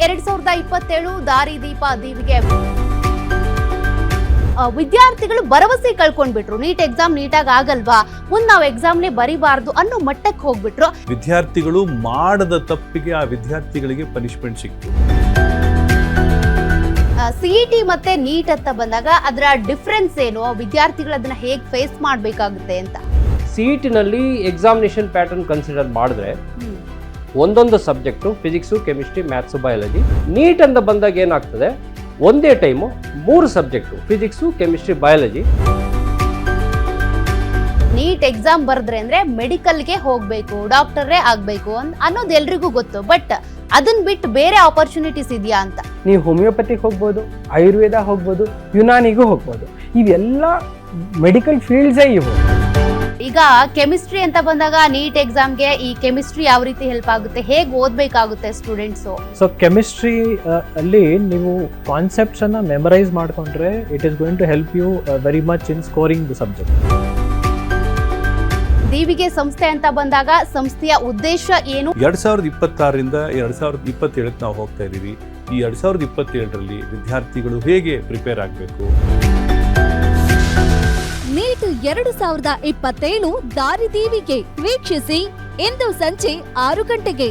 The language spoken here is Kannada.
2027 ದಾರಿದೀಪ ದೀವಿಗೆ ವಿದ್ಯಾರ್ಥಿಗಳು ಭರವಸೆ ಕಳ್ಕೊಂಡ್ಬಿಟ್ರು. ನೀಟ್ ಎಕ್ಸಾಮ್ ನೀಟಾಗಿ ಆಗಲ್ವಾ, ಮುಂದೆ ನಾವು ಎಕ್ಸಾಮ್ನೇ ಬರಿಬಾರ್ದು ಅನ್ನೋ ಮಟ್ಟಕ್ಕೆ ಹೋಗ್ಬಿಟ್ರು. ವಿದ್ಯಾರ್ಥಿಗಳು ಮಾಡದ ತಪ್ಪಿಗೆ ಆ ವಿದ್ಯಾರ್ಥಿಗಳಿಗೆ ಪನಿಷ್ಮೆಂಟ್ ಸಿಕ್ತು. ಸಿಇಟಿ ಮತ್ತೆ ನೀಟ್ ಅಂತ ಬಂದಾಗ ಅದರ ಡಿಫ್ರೆನ್ಸ್ ಏನು, ವಿದ್ಯಾರ್ಥಿಗಳು ಅದನ್ನ ಹೇಗೆ ಫೇಸ್ ಮಾಡಬೇಕಾಗುತ್ತೆ ಅಂತ. ಸಿಇಟಿನಲ್ಲಿ ಎಕ್ಸಾಮಿನೇಷನ್ ಪ್ಯಾಟರ್ನ್ ಕನ್ಸಿಡರ್ ಮಾಡಿದ್ರೆ ಒಂದೊಂದು subject physics, chemistry, maths, biology. NEET ಅಂತ ಬಂದಾಗ ಏನಾಗ್ತದೆ, ಒಂದೇ time 3 subject physics, chemistry, biology. NEET exam ಬರೆದ್ರೆ ಅಂದ್ರೆ ಮೆಡಿಕಲ್ಗೆ ಹೋಗ್ಬೇಕು, ಡಾಕ್ಟರೇ ಆಗ್ಬೇಕು ಅನ್ನೋದು ಎಲ್ರಿಗೂ ಗೊತ್ತು. ಬಟ್ ಅದನ್ನ ಬಿಟ್ಟು ಬೇರೆ ಆಪರ್ಚುನಿಟೀಸ್ ಇದೆಯಾ ಅಂತ. ನೀವು ಹೋಮಿಯೋಪತಿಗೆ ಹೋಗ್ಬೋದು, ಆಯುರ್ವೇದ ಹೋಗ್ಬೋದು, ಯುನಾನಿಗೂ ಹೋಗ್ಬೋದು. ಇವೆಲ್ಲ ಮೆಡಿಕಲ್ ಫೀಲ್ಡ್ಸೇ ಇವು. ಈಗ ಕೆಮಿಸ್ಟ್ರಿ ಅಂತ ಬಂದಾಗ ನೀಟ್ ಎಕ್ಸಾಮ್ಗೆ ಈ ಕೆಮಿಸ್ಟ್ರಿ ಯಾವ ರೀತಿ ಹೆಲ್ಪ್ ಆಗುತ್ತೆ, ಹೇಗೆ ಓದಬೇಕಾಗುತ್ತೆ ಸ್ಟೂಡೆಂಟ್ಸು? ಸೊ ಕೆಮಿಸ್ಟ್ರಿ ಅಲ್ಲಿ ನೀವು ಕಾನ್ಸೆಪ್ಟ್ಸ್ ಅನ್ನ ಮೆಮರೈಸ್ ಮಾಡ್ಕೊಂಡ್ರೆ it is going to help you very much in scoring the subject. Deevige ಸಂಸ್ಥೆ ಅಂತ ಬಂದಾಗ ಸಂಸ್ಥೆಯ ಉದ್ದೇಶ ಏನು? 2026ರಿಂದ 2027ಕ್ಕೆ ನಾವು ಹೋಗ್ತಾ ಇದ್ದೀವಿ. ಈ 2027ರಲ್ಲಿ ವಿದ್ಯಾರ್ಥಿಗಳು ಹೇಗೆ ಪ್ರಿಪೇರ್ ಆಗಬೇಕು? ನೀಟ್ 2027 ದಾರಿದೀವಿಗೆ ವೀಕ್ಷಿಸಿ ಇಂದು ಸಂಜೆ 6 ಗಂಟೆಗೆ.